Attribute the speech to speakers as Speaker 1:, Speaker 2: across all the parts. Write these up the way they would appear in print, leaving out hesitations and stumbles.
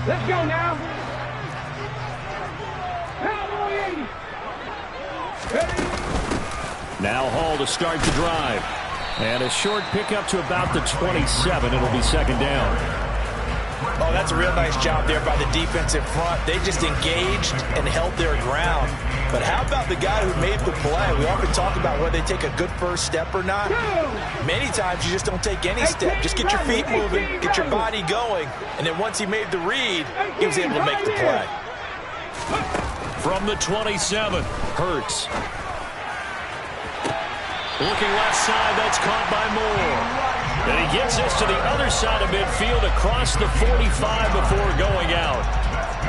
Speaker 1: Let's go now.
Speaker 2: Now Hall to start the drive. And a short pickup to about the 27. It'll be second down.
Speaker 3: Oh, that's a real nice job there by the defense in front. They just engaged and held their ground. But how about the guy who made the play? We often talk about whether they take a good first step or not. Many times you just don't take any step. Just get your feet moving, get your body going. And then once he made the read, he was able to make the play.
Speaker 2: From the 27, Hurts. Looking left side, that's caught by Moore. And he gets this to the other side of midfield across the 45 before going out.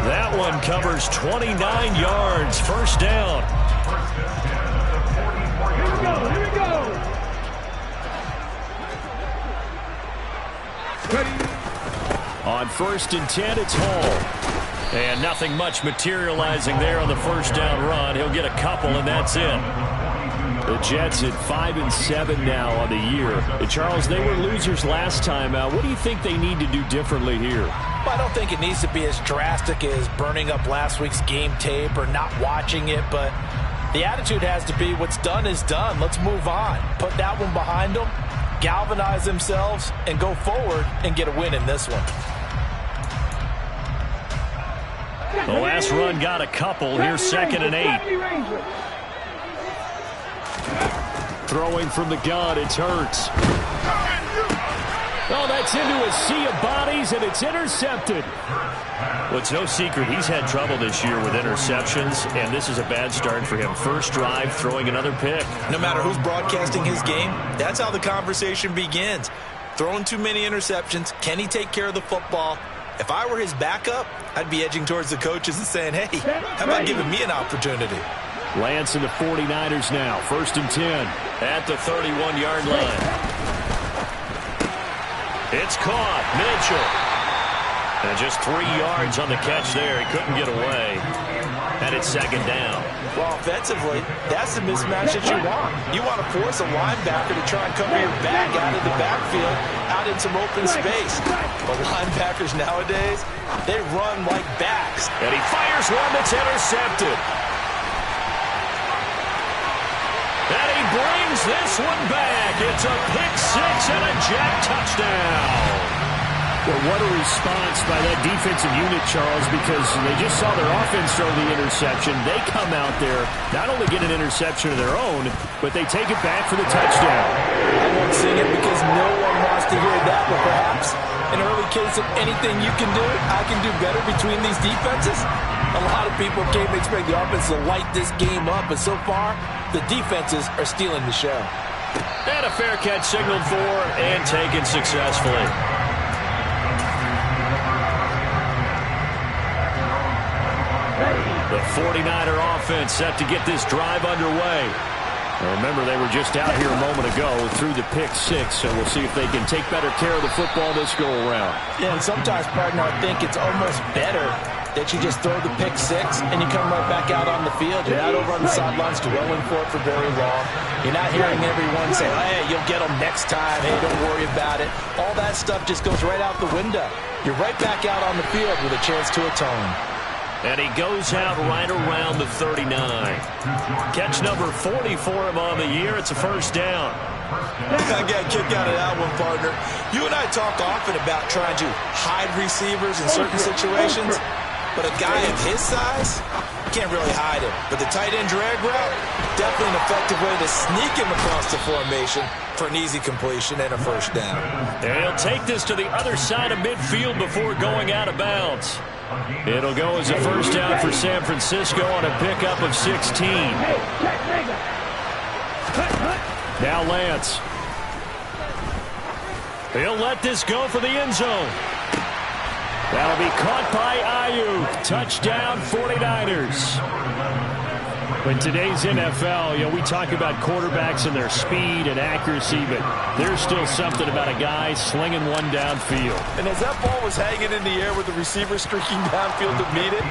Speaker 2: That one covers 29 yards, first down.
Speaker 1: Here we go.
Speaker 2: On 1st and 10, it's Hall. And nothing much materializing there on the first down run. He'll get a couple, and that's it. The Jets at 5-7 now on the year. And Charles, they were losers last time out. What do you think they need to do differently here?
Speaker 3: Well, I don't think it needs to be as drastic as burning up last week's game tape or not watching it, but the attitude has to be what's done is done. Let's move on. Put that one behind them, galvanize themselves, and go forward and get a win in this one.
Speaker 2: The last run got a couple. Here's 2nd and 8. Throwing from the gun, it's Hurts. Oh, that's into a sea of bodies, and it's intercepted. Well, it's no secret he's had trouble this year with interceptions, and this is a bad start for him. First drive, throwing another pick.
Speaker 3: No matter who's broadcasting his game, that's how the conversation begins. Throwing too many interceptions, can he take care of the football? If I were his backup, I'd be edging towards the coaches and saying, hey, how about giving me an opportunity?
Speaker 2: Lance and the 49ers now. 1st and 10 at the 31-yard line. It's caught. Mitchell. And just 3 yards on the catch there. He couldn't get away. And it's second down.
Speaker 3: Well, offensively, that's the mismatch that you want. You want to force a linebacker to try and cover your back out of the backfield, out in some open space. But linebackers nowadays, they run like backs.
Speaker 2: And he fires one that's intercepted. And he brings this one back. It's a pick six and a Jet touchdown. Well, what a response by that defensive unit, Charles, because they just saw their offense throw the interception. They come out there, not only get an interception of their own, but they take it back for the touchdown.
Speaker 3: I won't sing it because no one wants to hear that, but perhaps an early case of anything you can do, I can do better between these defenses. A lot of people came to expect the offense to light this game up, but so far, the defenses are stealing the show.
Speaker 2: And a fair catch signaled for and taken successfully. The 49er offense set to get this drive underway. Now remember, they were just out here a moment ago through the pick six, so we'll see if they can take better care of the football this go-around.
Speaker 3: Yeah, and sometimes, partner, I think it's almost better that you just throw the pick six and you come right back out on the field. You're not over on the sidelines dwelling for it for very long. You're not hearing everyone say, hey, you'll get them next time. Hey, don't worry about it. All that stuff just goes right out the window. You're right back out on the field with a chance to atone.
Speaker 2: And he goes out right around the 39. Catch number 40 for him on the year. It's a first down.
Speaker 3: I got a kick out of that one, partner. You and I talk often about trying to hide receivers in certain situations, but a guy of his size can't really hide him. But the tight end drag route, definitely an effective way to sneak him across the formation for an easy completion and a first down.
Speaker 2: And he'll take this to the other side of midfield before going out of bounds. It'll go as a first down for San Francisco on a pickup of 16. Now Lance. He'll let this go for the end zone. That'll be caught by Ayuk. Touchdown 49ers. In today's NFL, we talk about quarterbacks and their speed and accuracy, but there's still something about a guy slinging one downfield.
Speaker 3: And as that ball was hanging in the air with the receiver streaking downfield to meet it,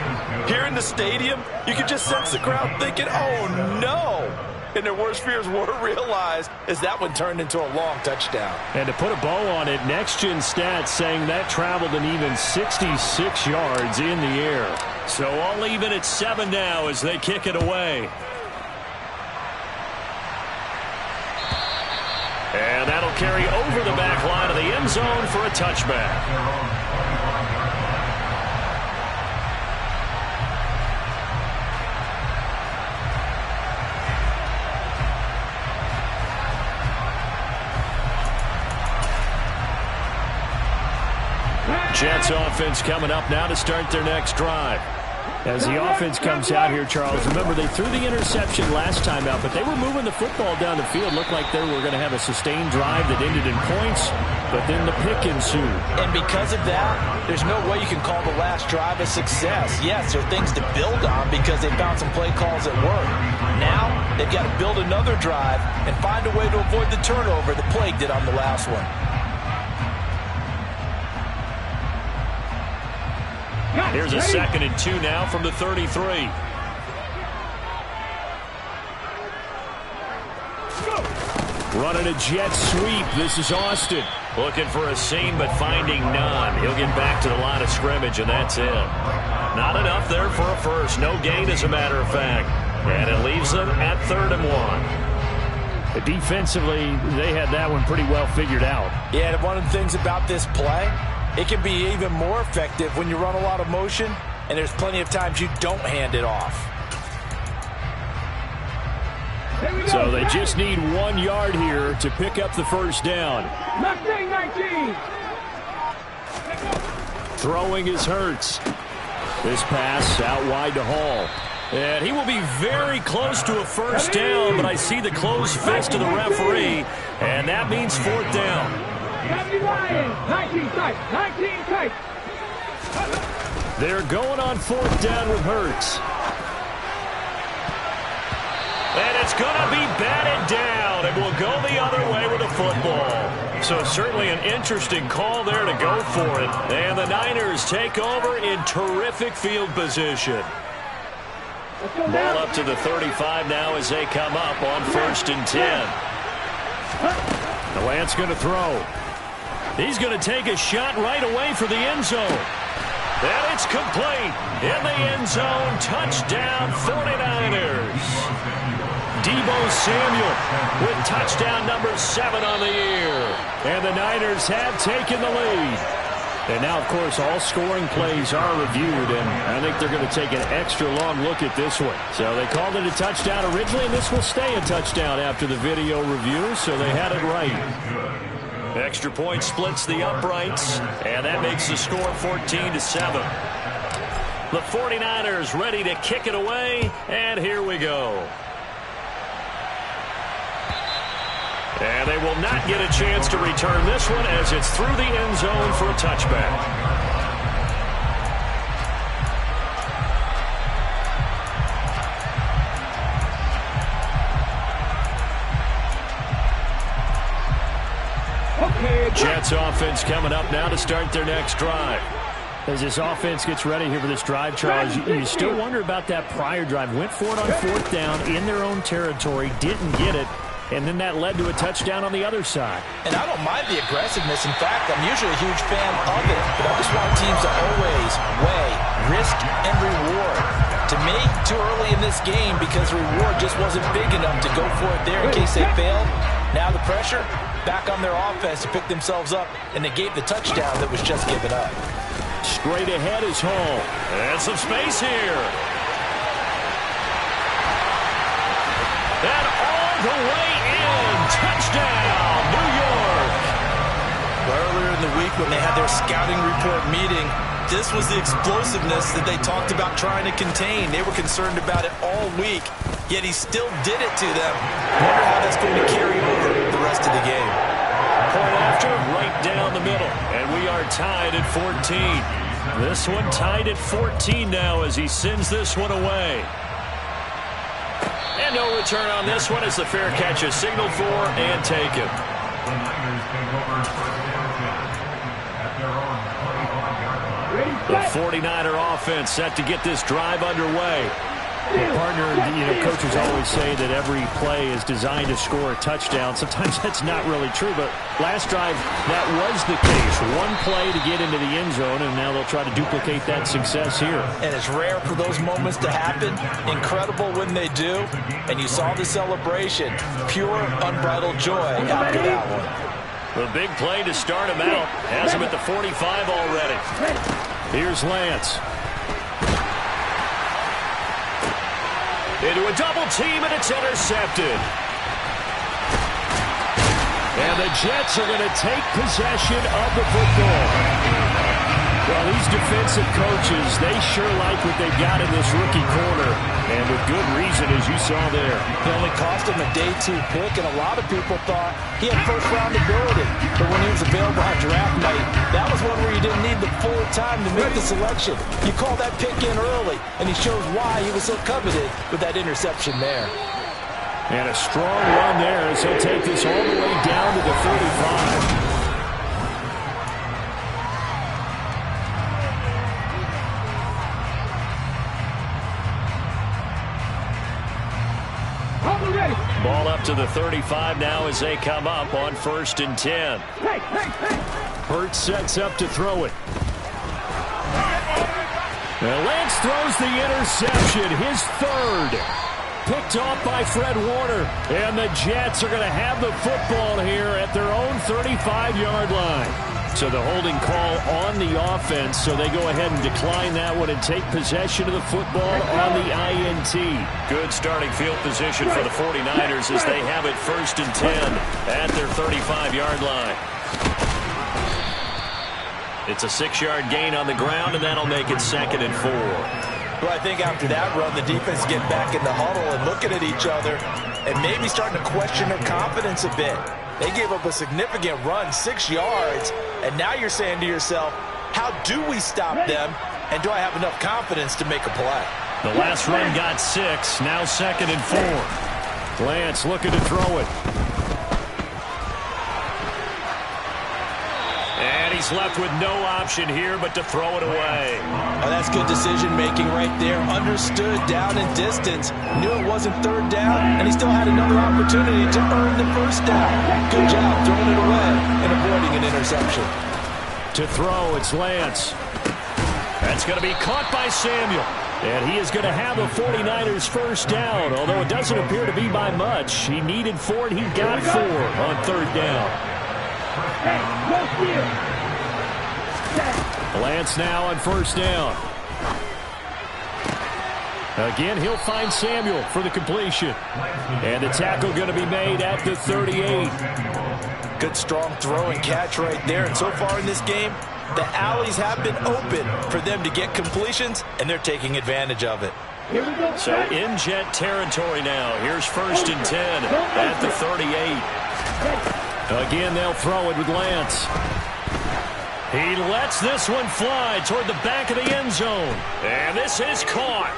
Speaker 3: here in the stadium, you could just sense the crowd thinking, oh no. and their worst fears were realized as that one turned into a long touchdown.
Speaker 2: And to put a bow on it, Next Gen Stats saying that traveled an even 66 yards in the air. So all even at 7 now as they kick it away. And that'll carry over the back line of the end zone for a touchback. Jets offense coming up now to start their next drive. As the offense comes out here, Charles, remember they threw the interception last time out, but they were moving the football down the field. Looked like they were going to have a sustained drive that ended in points, but then the pick ensued.
Speaker 3: And because of that, there's no way you can call the last drive a success. Yes, there are things to build on because they found some play calls that work. Now, they've got to build another drive and find a way to avoid the turnover the plague did on the last one.
Speaker 2: Here's a 2nd and 2 now from the 33. Running a jet sweep. This is Austin. Looking for a seam, but finding none. He'll get back to the line of scrimmage, and that's it. Not enough there for a first. No gain, as a matter of fact. And it leaves them at 3rd and 1. Defensively, they had that one pretty well figured out.
Speaker 3: Yeah, and one of the things about this play, it can be even more effective when you run a lot of motion, and there's plenty of times you don't hand it off.
Speaker 2: So they just need 1 yard here to pick up the first down.
Speaker 1: 19.
Speaker 2: Throwing is Hurts. This pass out wide to Hall. And he will be very close to a first down, but I see the closed fist of the referee, and that means 4th down.
Speaker 1: 19 tight.
Speaker 2: They're going on 4th down with Hurts. And it's going to be batted down, and we'll go the other way with the football. So certainly an interesting call there to go for it. And the Niners take over in terrific field position. Ball up to the 35 now as they come up on 1st and 10. Lance going to throw. He's going to take a shot right away for the end zone. And it's complete. In the end zone, touchdown 49ers. Deebo Samuel with touchdown number 7 on the year. And the Niners have taken the lead. And now, of course, all scoring plays are reviewed, and I think they're going to take an extra long look at this one. So they called it a touchdown originally, and this will stay a touchdown after the video review, so they had it right. Extra point splits the uprights, and that makes the score 14-7. The 49ers ready to kick it away, and here we go. And they will not get a chance to return this one as it's through the end zone for a touchback. Jets offense coming up now to start their next drive. As this offense gets ready here for this drive, Charles, you still wonder about that prior drive. Went for it on 4th down in their own territory, didn't get it, and then that led to a touchdown on the other side.
Speaker 3: And I don't mind the aggressiveness. In fact, I'm usually a huge fan of it, but I just want teams to always weigh risk and reward. To me, too early in this game because the reward just wasn't big enough to go for it there in case they failed. Now the pressure back on their offense to pick themselves up and negate the touchdown that was just given up.
Speaker 2: Straight ahead is Hall. And some space here. And all the way in. Touchdown, New York.
Speaker 3: Earlier in the week when they had their scouting report meeting, this was the explosiveness that they talked about trying to contain. They were concerned about it all week, yet he still did it to them. Wonder how that's going to carry over the rest of the game.
Speaker 2: Point after, right down the middle. And we are tied at 14. This one tied at 14 now as he sends this one away. And no return on this one as the fair catch is signaled for and taken. The 49er offense set to get this drive underway. Well, partner, coaches always say that every play is designed to score a touchdown. Sometimes that's not really true, but last drive, that was the case. One play to get into the end zone, and now they'll try to duplicate that success here.
Speaker 3: And it's rare for those moments to happen. Incredible when they do. And you saw the celebration. Pure, unbridled joy after that one.
Speaker 2: The big play to start him out. Has him at the 45 already. Here's Lance. Into a double team, and it's intercepted. And the Jets are going to take possession of the football. Well, these defensive coaches, they sure like what they've got in this rookie corner. And with good reason, as you saw there.
Speaker 3: It only cost him a day 2 pick, and a lot of people thought he had first-round ability. But when he was available on draft night, that was one where you didn't need the full time to make the selection. You call that pick in early, and he shows why he was so coveted with that interception there.
Speaker 2: And a strong run there as he'll take this all the way down to the 35. Ball up to the 35 now as they come up on 1st and 10. Hurts sets up to throw it. And Lance throws the interception, his 3rd. Picked off by Fred Warner. And the Jets are going to have the football here at their own 35-yard line. So the holding call on the offense, so they go ahead and decline that one and take possession of the football on the INT. Good starting field position for the 49ers as they have it 1st and 10 at their 35-yard line. It's a 6-yard gain on the ground, and that'll make it 2nd and 4.
Speaker 3: Well, I think after that run, the defense get back in the huddle and looking at each other and maybe starting to question their confidence a bit. They gave up a significant run, 6 yards, and now you're saying to yourself, how do we stop them, and do I have enough confidence to make a play?
Speaker 2: The last run got 6, now 2nd and 4. Lance looking to throw it. And he's left with no option here but to throw it away.
Speaker 3: Oh, that's good decision-making right there. Understood down and distance. Knew it wasn't 3rd down, and he still had another opportunity to earn the 1st down. Good job throwing it away and avoiding an interception.
Speaker 2: To throw, it's Lance. That's going to be caught by Samuel. And he is going to have the 49ers 1st down, although it doesn't appear to be by much. He needed 4, and he got 4 on 3rd down. Lance now on 1st down. Again, he'll find Samuel for the completion. And the tackle going to be made at the 38.
Speaker 3: Good strong throw and catch right there. And so far in this game, the alleys have been open for them to get completions, and they're taking advantage of it.
Speaker 2: So in Jet territory now. Here's 1st and 10 at the 38. Again, they'll throw it with Lance. He lets this one fly toward the back of the end zone. And this is caught.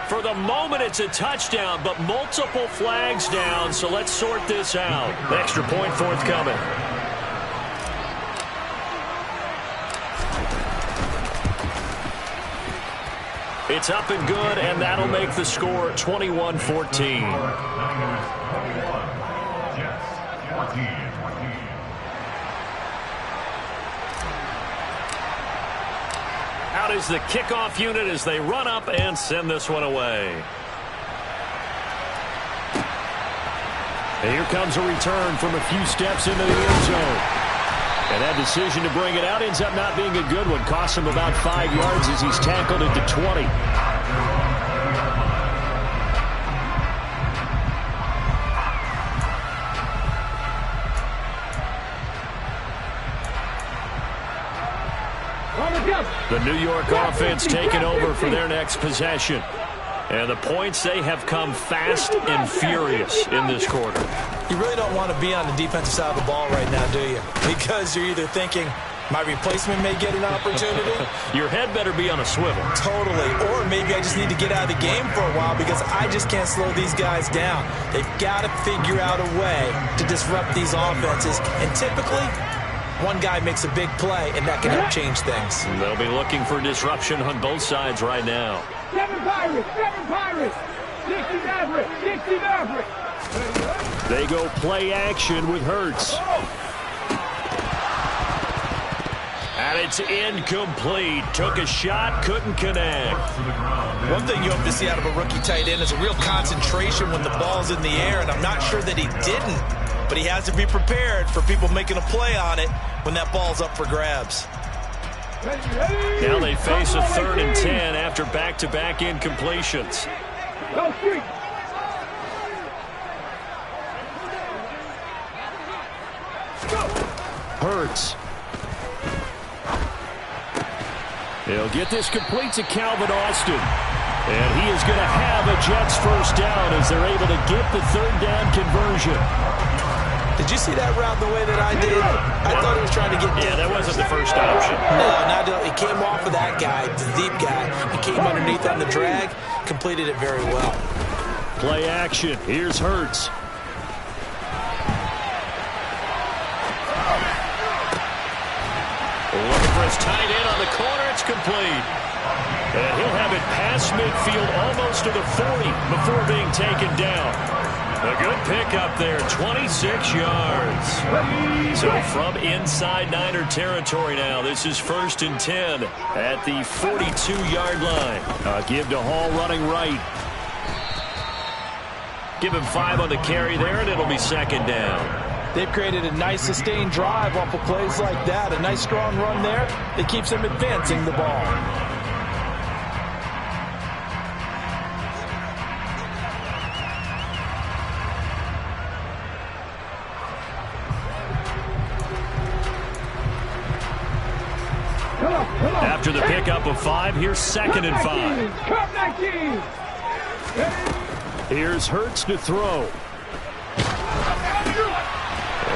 Speaker 2: For the moment, it's a touchdown, but multiple flags down, so let's sort this out. Extra point forthcoming. It's up and good, and that'll make the score 21-14. Out is the kickoff unit as they run up and send this one away. And here comes a return from a few steps into the end zone. And that decision to bring it out ends up not being a good one. Costs him about 5 yards as he's tackled at the 20. The New York offense taking over for their next possession. And the points, they have come fast and furious in this quarter.
Speaker 3: You really don't want to be on the defensive side of the ball right now, do you? Because you're either thinking, my replacement may get an opportunity.
Speaker 2: Your head better be on a swivel.
Speaker 3: Totally. Or maybe I just need to get out of the game for a while because I just can't slow these guys down. They've got to figure out a way to disrupt these offenses. And typically, one guy makes a big play, and that can help change things.
Speaker 2: They'll be looking for disruption on both sides right now.
Speaker 1: 7 Pirates, 7 Pirates. 60 Maverick, 60 Maverick.
Speaker 2: They go play action with Hurts. And it's incomplete. Took a shot, couldn't connect.
Speaker 3: One thing you hope to see out of a rookie tight end is a real concentration when the ball's in the air, and I'm not sure that he didn't, but he has to be prepared for people making a play on it when that ball's up for grabs.
Speaker 2: Now they face a 3rd and 10 after back-to-back incompletions.
Speaker 1: Go street.
Speaker 2: Hurts. He'll get this complete to Calvin Austin. And he is going to have a Jets first down as they're able to get the 3rd down conversion.
Speaker 3: Did you see that route the way that I did? I thought he was trying to get deep.
Speaker 2: Yeah, that wasn't the first option.
Speaker 3: No, he came off of that guy, the deep guy. He came underneath on the drag, completed it very well.
Speaker 2: Play action. Here's Hurts. Looking for his tight end on the corner. It's complete. And he'll have it past midfield almost to the 40 before being taken down. A good pickup there, 26 yards. So from inside Niner territory now, this is 1st and 10 at the 42-yard line. A give to Hall running right. Give him 5 on the carry there, and it'll be 2nd down.
Speaker 3: They've created a nice sustained drive off of plays like that. A nice strong run there that keeps them advancing the ball.
Speaker 2: After the pickup of 5, here's 2nd and 5.
Speaker 1: Cup 19.
Speaker 2: Here's Hurts to throw.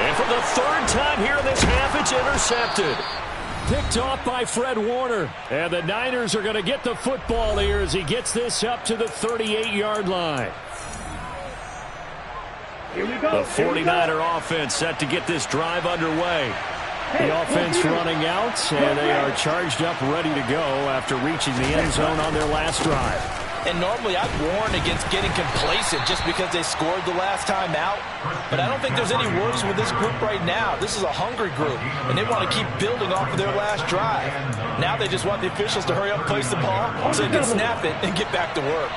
Speaker 2: And for the 3rd time here in this half, it's intercepted. Picked off by Fred Warner. And the Niners are going to get the football here as he gets this up to the 38-yard line.
Speaker 1: Here we go.
Speaker 2: The 49er offense set to get this drive underway. The offense running out, and they are charged up, ready to go after reaching the end zone on their last drive.
Speaker 3: And normally I'd warn against getting complacent just because they scored the last time out. But I don't think there's any worries with this group right now. This is a hungry group, and they want to keep building off of their last drive. Now they just want the officials to hurry up and place the ball so they can snap it and get back to work.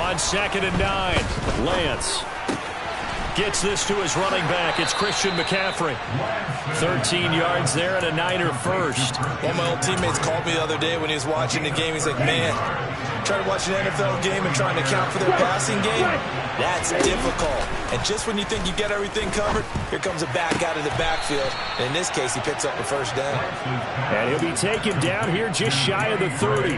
Speaker 2: On 2nd and 9, Lance gets this to his running back. It's Christian McCaffrey. 13 yards there and a Niner first.
Speaker 3: One of my old teammates called me the other day when he was watching the game. He's like, man, trying to watch an NFL game and trying to account for their passing game, that's difficult. And just when you think you get everything covered, here comes a back out of the backfield. And in this case, he picks up the 1st down.
Speaker 2: And he'll be taken down here just shy of the 30.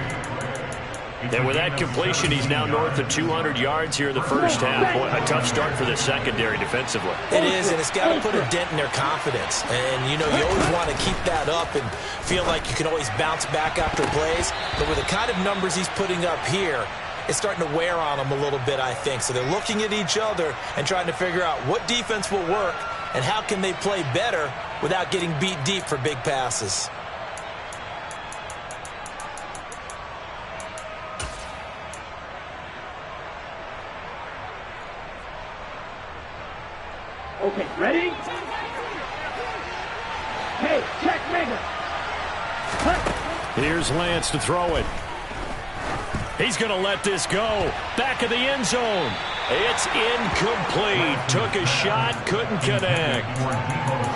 Speaker 2: And with that completion, he's now north of 200 yards here in the first half. Boy, a tough start for the secondary defensively.
Speaker 3: It is, and it's got to put a dent in their confidence. And, you know, you always want to keep that up and feel like you can always bounce back after plays. But with the kind of numbers he's putting up here, it's starting to wear on them a little bit, I think. So they're looking at each other and trying to figure out what defense will work and how can they play better without getting beat deep for big passes.
Speaker 1: Okay, ready? Hey, check Mega.
Speaker 2: Here's Lance to throw it. He's going to let this go. Back of the end zone. It's incomplete. Took a shot, couldn't connect.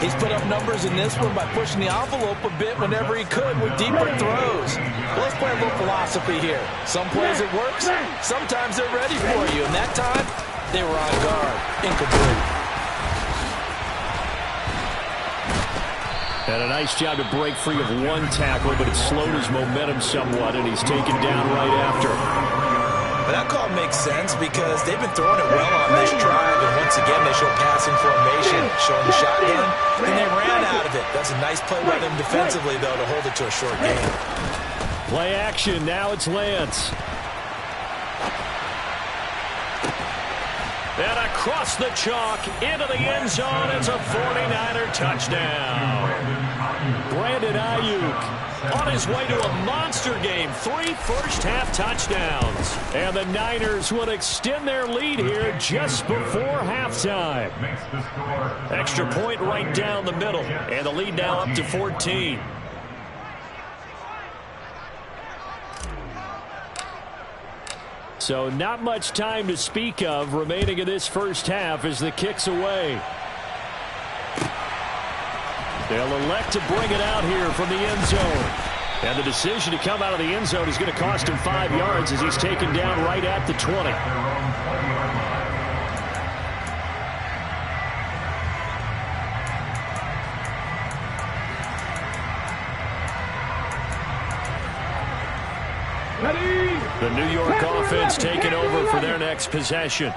Speaker 3: He's put up numbers in this one by pushing the envelope a bit whenever he could with deeper throws. Well, let's play a little philosophy here. Some plays it works, sometimes they're ready for you. And that time, they were on guard. Incomplete.
Speaker 2: And a nice job to break free of one tackle, but it slowed his momentum somewhat, and he's taken down right after.
Speaker 3: But that call makes sense because they've been throwing it well on this drive, and once again they show passing formation, showing the shotgun, and they ran out of it. That's a nice play by them defensively, though, to hold it to a short game.
Speaker 2: Play action. Now it's Lance. And a across the chalk into the end zone. It's a 49er touchdown. Brandon Ayuk on his way to a monster game. 3 first-half touchdowns. And the Niners will extend their lead here just before halftime. Extra point right down the middle. And the lead now up to 14. So not much time to speak of remaining in this first half as the kick's away. They'll elect to bring it out here from the end zone. And the decision to come out of the end zone is going to cost him 5 yards as he's taken down right at the 20. The New York offense taking over for their next possession.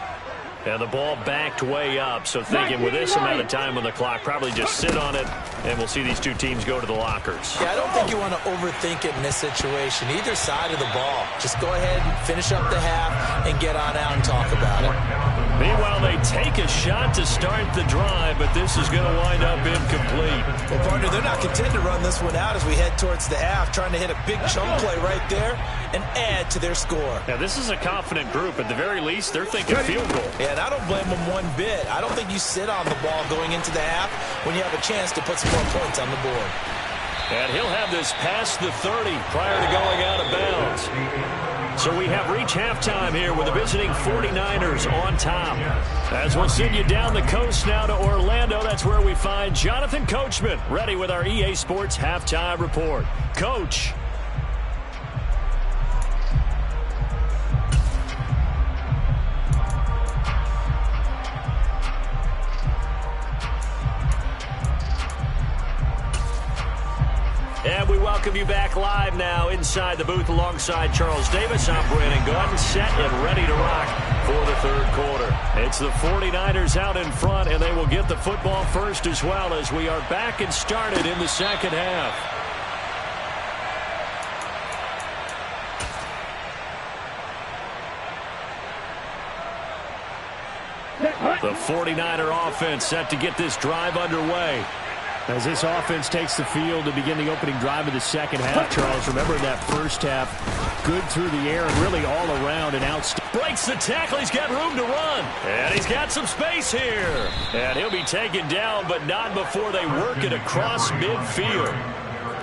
Speaker 2: And the ball backed way up, so thinking with this amount of time on the clock, probably just sit on it, and we'll see these two teams go to the lockers.
Speaker 3: Yeah, I don't think you want to overthink it in this situation. Either side of the ball. Just go ahead and finish up the half and get on out and talk about it.
Speaker 2: Meanwhile, they take a shot to start the drive, but this is going to wind up incomplete.
Speaker 3: Well, partner, they're not content to run this one out as we head towards the half, trying to hit a big chunk play right there and add to their score.
Speaker 2: Now, this is a confident group. At the very least, they're thinking field goal.
Speaker 3: Yeah, and I don't blame them one bit. I don't think you sit on the ball going into the half when you have a chance to put some more points on the board.
Speaker 2: And he'll have this past the 30 prior to going out of bounds. So we have reached halftime here with the visiting 49ers on top. As we'll send you down the coast now to Orlando, that's where we find Jonathan Coachman ready with our EA Sports Halftime Report. Coach. And we welcome you back live now inside the booth alongside Charles Davis. I'm Brandon Gordon, set and ready to rock for the third quarter. It's the 49ers out in front, and they will get the football first as well as we are back and started in the second half. The 49er offense set to get this drive underway. As this offense takes the field to begin the opening drive of the second half, Charles, remember in that first half, good through the air and really all around and out. Breaks the tackle. He's got room to run. And he's got some space here. And he'll be taken down, but not before they work it across midfield.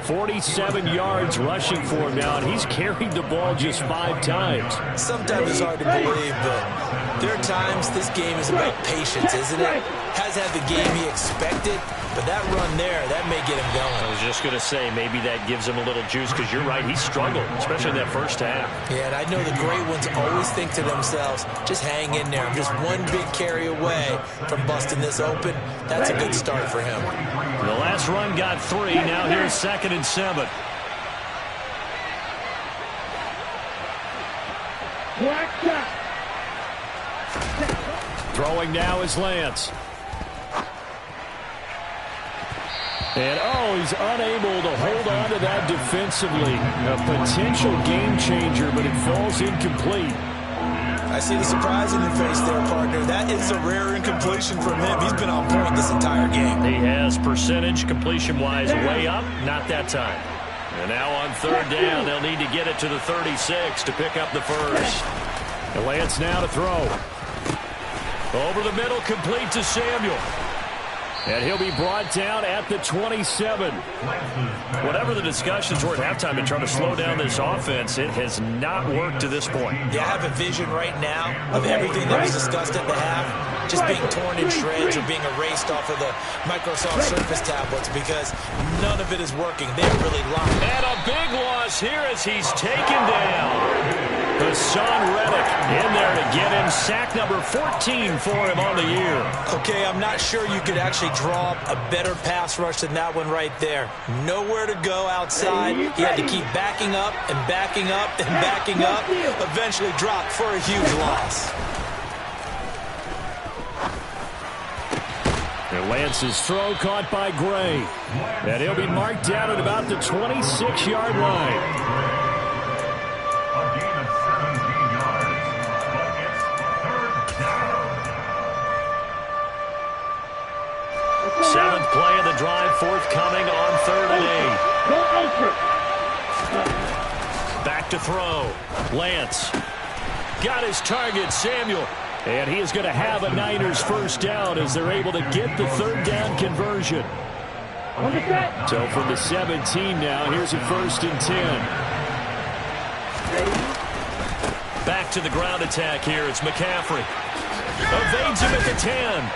Speaker 2: 47 yards rushing for him now, and he's carried the ball just 5 times.
Speaker 3: Sometimes it's hard to believe, but there are times this game is about patience, isn't it? Has had the game he expected, but that run there, that may get him going.
Speaker 2: I was just going to say, maybe that gives him a little juice, because you're right, he struggled, especially in that first half.
Speaker 3: Yeah, and I know the great ones always think to themselves, just hang in there. I'm just one big carry away from busting this open. That's a good start for him.
Speaker 2: The last run got 3. Now here's 2nd and 7. Throwing now is Lance. And, he's unable to hold on to that defensively. A potential game changer, but it falls incomplete.
Speaker 3: I see the surprise in your face there, partner. That is a rare incompletion from him. He's been on point this entire game.
Speaker 2: He has percentage completion-wise way up. Not that time. And now on 3rd down, they'll need to get it to the 36 to pick up the first. And Lance now to throw. Over the middle, complete to Samuel. And he'll be brought down at the 27. Whatever the discussions were at halftime in trying to slow down this offense, it has not worked to this point.
Speaker 3: Yeah, I have a vision right now of everything that was discussed at the half just being torn in shreds or being erased off of the Microsoft Surface tablets because none of it is working. They're really locked.
Speaker 2: And a big loss here as he's taken down. Hassan Reddick in there to get him. Sack number 14 for him on the year.
Speaker 3: Okay, I'm not sure you could actually draw up a better pass rush than that one right there. Nowhere to go outside. He had to keep backing up and backing up and backing up. Eventually dropped for a huge loss.
Speaker 2: And Lance's throw caught by Gray. And he'll be marked down at about the 26-yard line. Seventh play of the drive forthcoming on 3rd and 8.
Speaker 1: Go ultra.
Speaker 2: Back to throw. Lance. Got his target, Samuel. And he is going to have a Niners first down as they're able to get the 3rd down conversion. So from the 17 now, here's a 1st and 10. Back to the ground attack here. It's McCaffrey. Evades him at the 10.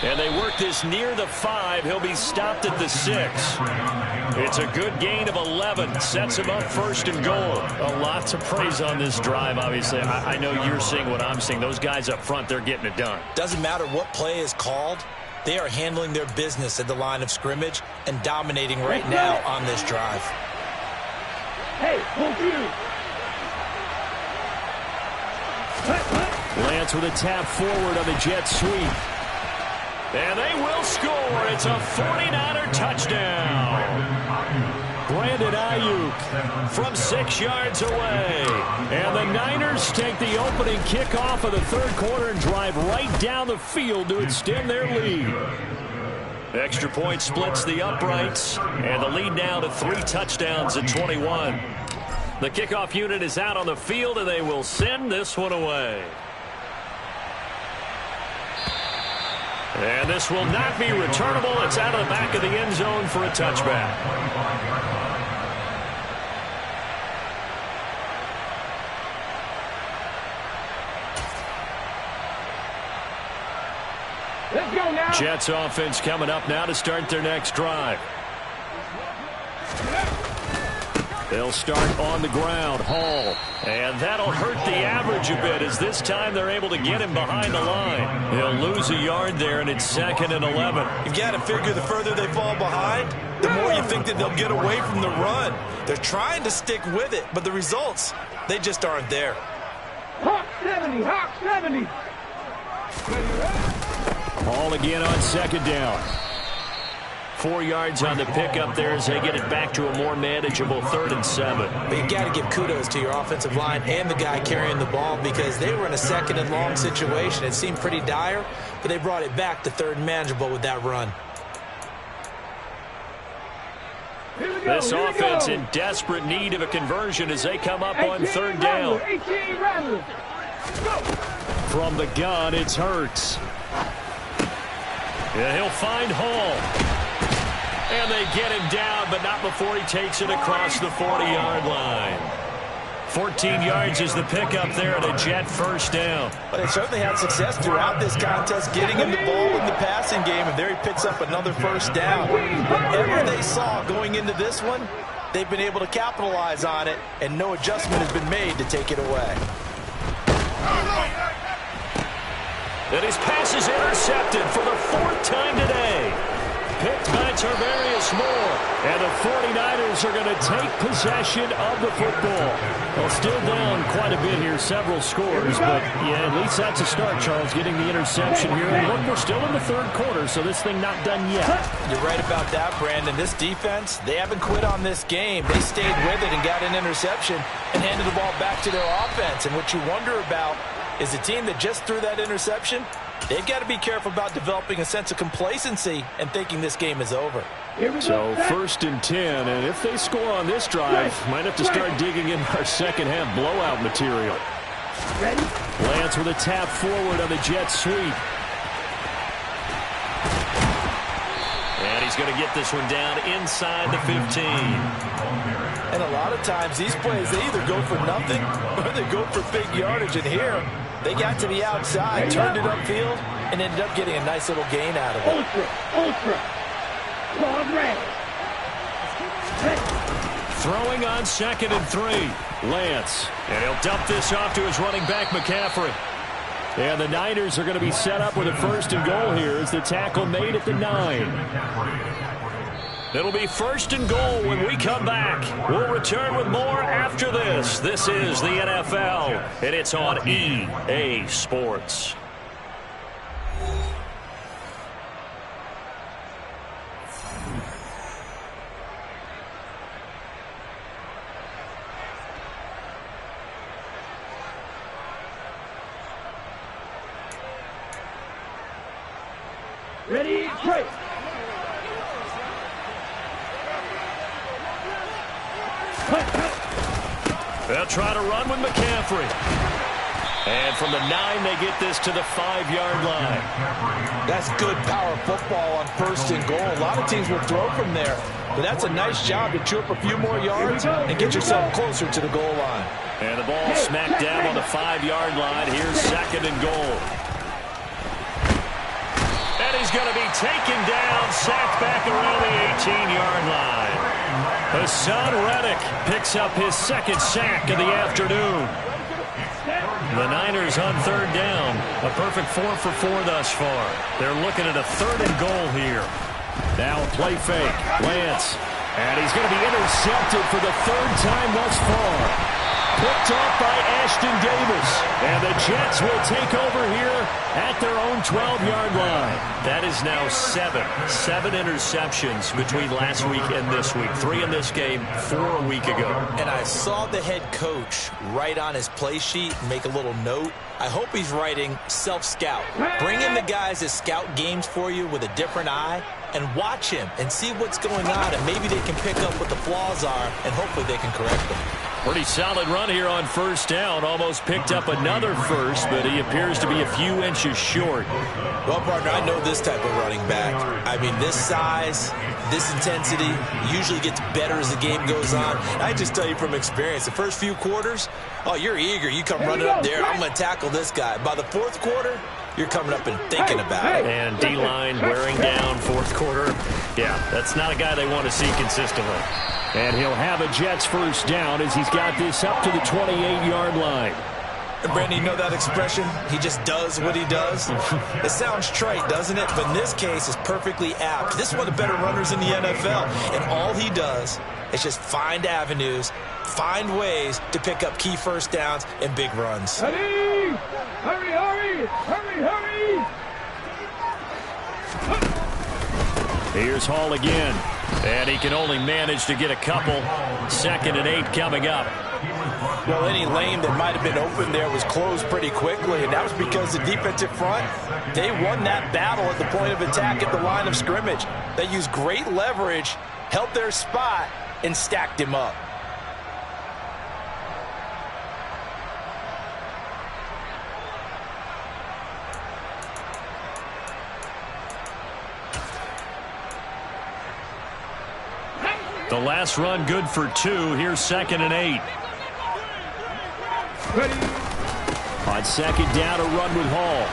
Speaker 2: And they work this near the 5. He'll be stopped at the 6. It's a good gain of 11. Sets him up 1st and goal. A lot to praise on this drive, obviously. I know you're seeing what I'm seeing. Those guys up front, they're getting it done.
Speaker 3: Doesn't matter what play is called. They are handling their business at the line of scrimmage and dominating right now on this drive.
Speaker 1: Hey, hold you.
Speaker 2: Lance with a tap forward on the jet sweep. And they will score. It's a 49er touchdown. Brandon Ayuk from 6 yards away. And the Niners take the opening kickoff of the 3rd quarter and drive right down the field to extend their lead. Extra point splits the uprights. And the lead now to 3 touchdowns at 21. The kickoff unit is out on the field, and they will send this one away. And this will not be returnable. It's out of the back of the end zone for a touchback.
Speaker 1: Let's go now.
Speaker 2: Jets offense coming up now to start their next drive. They'll start on the ground. Hall. And that'll hurt the average a bit as this time they're able to get him behind the line. They'll lose a yard there, and it's 2nd and 11.
Speaker 3: You've got to figure the further they fall behind, the more you think that they'll get away from the run. They're trying to stick with it, but the results, they just aren't there.
Speaker 1: Hawk 70, Hawk 70.
Speaker 2: Hall again on 2nd down. 4 yards on the pickup there as they get it back to a more manageable 3rd and 7.
Speaker 3: But you got to give kudos to your offensive line and the guy carrying the ball because they were in a 2nd and long situation. It seemed pretty dire, but they brought it back to 3rd and manageable with that run.
Speaker 2: This offense in desperate need of a conversion as they come up on 3rd down. From the gun, it's Hurts. Yeah, he'll find Hall. And they get him down, but not before he takes it across the 40-yard line. 14 yards is the pickup there at a Jet first down.
Speaker 3: But they certainly had success throughout this contest, getting him the ball in the passing game, and there he picks up another first down. Whatever they saw going into this one, they've been able to capitalize on it, and no adjustment has been made to take it away.
Speaker 2: And his pass is intercepted for the 4th time today. Picked by Tarvarius Moore. And the 49ers are going to take possession of the football. Well, still down quite a bit here, several scores. But, yeah, at least that's a start, Charles, getting the interception here. And look, we're still in the 3rd quarter, so this thing not done yet.
Speaker 3: You're right about that, Brandon. This defense, they haven't quit on this game. They stayed with it and got an interception and handed the ball back to their offense. And what you wonder about is a team that just threw that interception, they've got to be careful about developing a sense of complacency and thinking this game is over.
Speaker 2: So 1st and 10, and if they score on this drive, might have to start digging in our second half blowout material. Lance with a tap forward on the jet sweep. And he's going to get this one down inside the 15.
Speaker 3: And a lot of times these plays, they either go for nothing or they go for big yardage. And here, they got to the outside, turned it upfield, and ended up getting a nice little gain out of it.
Speaker 1: Ultra.
Speaker 2: Throwing on 2nd and 3. Lance. And he'll dump this off to his running back, McCaffrey. And the Niners are going to be set up with a 1st and goal here as the tackle made at the 9. It'll be 1st and goal when we come back. We'll return with more after this. This is the NFL, and it's on EA Sports.
Speaker 1: Ready, break.
Speaker 2: They'll try to run with McCaffrey. And from the 9, they get this to the 5-yard line.
Speaker 3: That's good power football on 1st and goal. A lot of teams will throw from there, but that's a nice job to chew up a few more yards and get yourself closer to the goal line.
Speaker 2: And the ball smacked down on the 5-yard line. Here's 2nd and goal. And he's going to be taken down, sacked back around the 18-yard line. Hassan Reddick picks up his 2nd sack of the afternoon. The Niners on 3rd down. A perfect 4 for 4 thus far. They're looking at a 3rd and goal here. Now a play fake. Lance. And he's going to be intercepted for the 3rd time thus far. Picked off by Ashton Davis. And the Jets will take over here at their own 12-yard line. That is now 7 interceptions between last week and this week. 3 in this game, 4 a week ago.
Speaker 3: And I saw the head coach write on his play sheet, make a little note. I hope he's writing self-scout. Bring in the guys that scout games for you with a different eye and watch him and see what's going on, and maybe they can pick up what the flaws are, and hopefully they can correct them.
Speaker 2: Pretty solid run here on 1st down. Almost picked up another first, but he appears to be a few inches short.
Speaker 3: Well, partner, I know this type of running back. I mean, this size, this intensity usually gets better as the game goes on. I just tell you from experience, the first few quarters, oh, you're eager. You come running up there, I'm going to tackle this guy. By the 4th quarter, you're coming up and thinking about it.
Speaker 2: And D-line wearing down 4th quarter. Yeah, that's not a guy they want to see consistently. And he'll have a Jets 1st down as he's got this up to the 28-yard line.
Speaker 3: And Brandon, you know that expression? He just does what he does. It sounds trite, doesn't it? But in this case, it's perfectly apt. This is one of the better runners in the NFL. And all he does is just find avenues, find ways to pick up key 1st downs and big runs.
Speaker 1: Hurry! Hurry, hurry! Hurry, hurry!
Speaker 2: Here's Hall again. And he can only manage to get a couple. 2nd and 8 coming up.
Speaker 3: Well, any lane that might have been open there was closed pretty quickly, and that was because the defensive front, they won that battle at the point of attack at the line of scrimmage. They used great leverage, held their spot, and stacked him up.
Speaker 2: The last run good for 2. Here's 2nd and 8.
Speaker 1: Ready.
Speaker 2: On 2nd down, a run with Hall.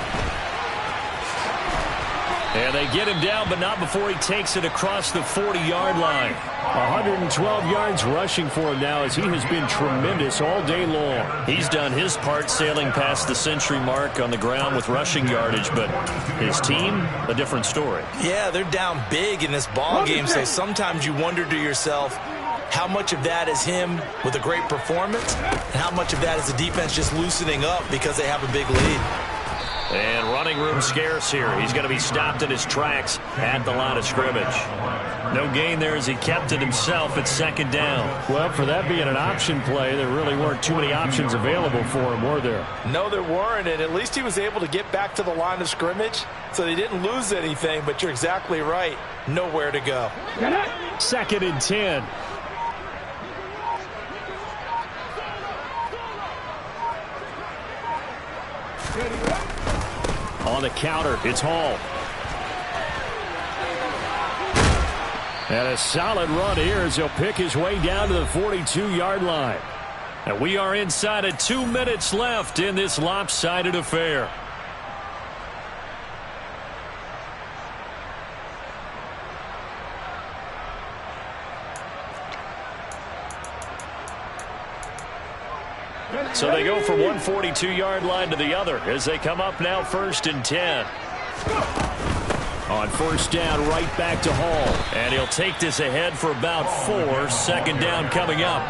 Speaker 2: And they get him down, but not before he takes it across the 40-yard line. 112 yards rushing for him now as he has been tremendous all day long. He's done his part sailing past the century mark on the ground with rushing yardage, but his team, a different story.
Speaker 3: Yeah, they're down big in this ball game, so sometimes you wonder to yourself, how much of that is him with a great performance, and how much of that is the defense just loosening up because they have a big lead.
Speaker 2: And running room scarce here. He's going to be stopped in his tracks at the line of scrimmage. No gain there as he kept it himself at 2nd down. Well, for that being an option play, there really weren't too many options available for him, were there?
Speaker 3: No, there weren't, and at least he was able to get back to the line of scrimmage, so they didn't lose anything, but you're exactly right. Nowhere to go.
Speaker 2: 2nd and 10. On the counter, it's Hall. And a solid run here as he'll pick his way down to the 42-yard line. And we are inside of 2 minutes left in this lopsided affair. So they go from one 42-yard line to the other as they come up now 1st and 10. On 1st down, right back to Hall. And he'll take this ahead for about 4. 2nd down coming up.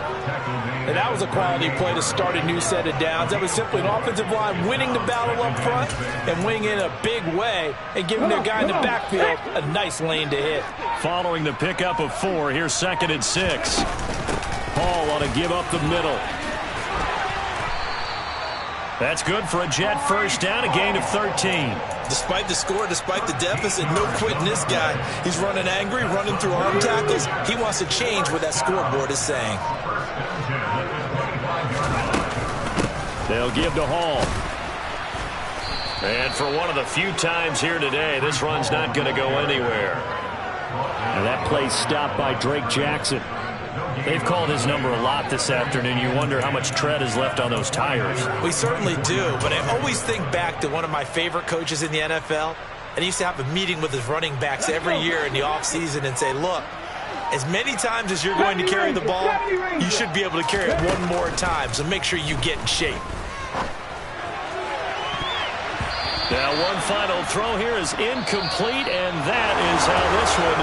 Speaker 3: And that was a quality play to start a new set of downs. That was simply an offensive line winning the battle up front and winning in a big way and giving their guy in the backfield a nice lane to hit.
Speaker 2: Following the pickup of 4, here's 2nd and 6. Hall on to give up the middle. That's good for a Jet 1st down, a gain of 13.
Speaker 3: Despite the score, despite the deficit, no quitting this guy. He's running angry, running through arm tackles. He wants to change what that scoreboard is saying.
Speaker 2: They'll give to Hall. And for one of the few times here today, this run's not going to go anywhere. And that play's stopped by Drake Jackson. They've called his number a lot this afternoon. You wonder how much tread is left on those tires.
Speaker 3: We certainly do, but I always think back to one of my favorite coaches in the NFL. And he used to have a meeting with his running backs every year in the offseason and say, look, as many times as you're going to carry the ball, you should be able to carry it one more time. So make sure you get in shape.
Speaker 2: Now one final throw here is incomplete, and that is how this one